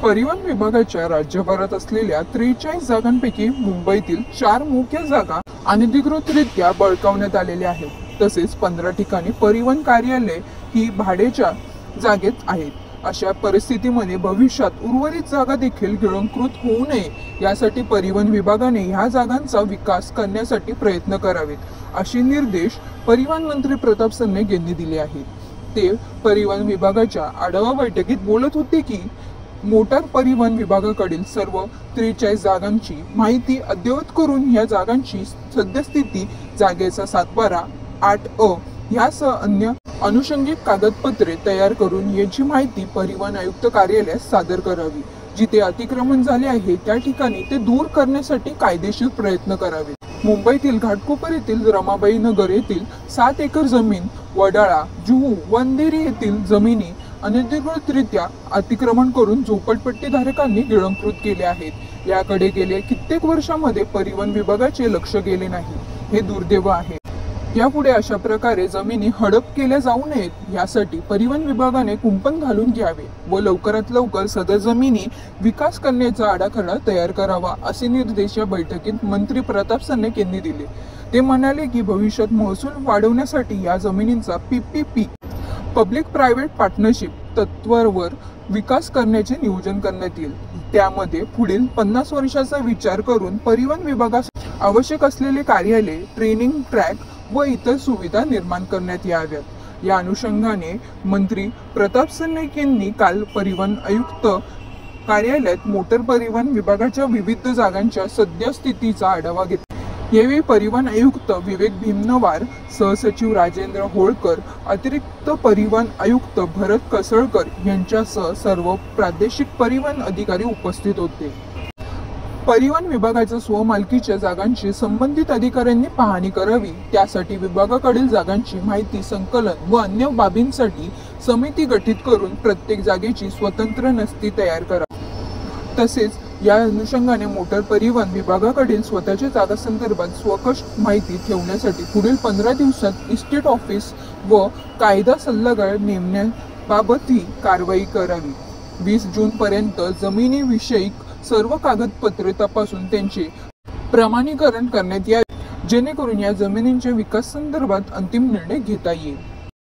परिवहन विभागाच्या राज्यभरात असलेल्या 43 जागांपैकी मुंबईतील 4 मुख्य जागा अनधिकृतरित्या बळकावण्यात आलेल्या आहेत। तसेच 15 ठिकाणी परिवहन कार्यालय ही भाड्याच्या जागेत आहेत। अशा परिस्थितीमध्ये भविष्यात उर्वरित जागा देखील गिळंकृत होऊ नये यासाठी परिवहन विभागाने ह्या जागांचा विकास करण्यासाठी प्रयत्न करावेत, असे निर्देश परिवहन मंत्री प्रताप सरनाईक यांनी दिले आहेत। ते परिवहन विभागाच्या आढावा बैठकीत बोलत होते की मोटार परिवहन विभागाकडील सर्व 43 जागांची माहिती अद्ययावत करून या जागांची सद्यस्थिती, जागेचा सातबारा 8A यासह अन्य अनुषंगिक कागदपत्रे तयार करून याची माहिती परिवहन आयुक्त कार्यालयास सादर करावी। जिथे अतिक्रमण झाले आहे त्या ठिकाणी ते दूर करण्यासाठी कायदेशीर प्रयत्न करावे। मुंबईतील घाटकोपर येथील रमाबाई नगर येथील 7 एकर जमीन, वडाळा, जुहू व अंधेरी येथील जमिनी अनधिकृतरित्या अतिक्रमण करून झोपडपट्टीधारकांनी गिळंकृत केले आहेत। याकडे गेल्या कित्येक वर्षांमध्ये परिवहन विभागाचे लक्ष गेले नाही, हे दुर्दैव आहे। यापुढे अशा प्रकारे जमिनी हडप केल्या जाऊ नयेत यासाठी परिवहन विभागाने कुंपण घालून घ्यावे व लवकरात लवकर सदर जमिनी विकास करण्याचा आराखडा तयार करावा, असे निर्देश या बैठकीत मंत्री प्रताप सरनाईक यांनी दिले। ते म्हणाले की भविष्यात महसूल वाढवण्यासाठी या जमिनींचा PPP पब्लिक प्रायव्हेट पार्टनरशिप तत्त्वावर विकास करण्याचे नियोजन करण्यात येईल। त्यामध्ये पुढील 50 वर्षाचा विचार करून परिवहन विभागास आवश्यक असलेले कार्यालय, ट्रेनिंग ट्रॅक व इतर सुविधा निर्माण करण्यात याव्यात। या अनुषंगाने मंत्री प्रताप सरनाईक यांनी काल परिवहन आयुक्त कार्यालयात मोटर परिवहन विभागाच्या विविध जागांच्या सद्यस्थितीचा आढावा घेतला। यावेळी परिवहन आयुक्त विवेक भीमनवार, सहसचिव राजेंद्र होळकर, अतिरिक्त परिवहन आयुक्त भरत कसळकर यांच्यासह सर्व प्रादेशिक परिवहन अधिकारी उपस्थित होते। परिवहन विभागाच्या स्वमालकीच्या जागांची संबंधित अधिकाऱ्यांनी पाहणी करावी। त्यासाठी विभागाकडील जागांची माहिती संकलन व अन्य बाबींसाठी समिती गठीत करून प्रत्येक जागेची स्वतंत्र नस्ती तयार करावी। तसेच या अनुषंगाने मोटार परिवहन विभागाकडील स्वतःच्या जागा संदर्भात स्वकष माहिती ठेवण्यासाठी पुढील 15 दिवसात इस्टेट ऑफिस व कायदा सल्लागार नेमण्याबाबतही कारवाई करावी। 20 जून पर्यंत जमिनीविषयक सर्व कागदपत्रे तपासून त्यांचे प्रमाणीकरण करण्यात यावे, जेणेकरून या जमिनींच्या विकास संदर्भात अंतिम निर्णय घेता येईल।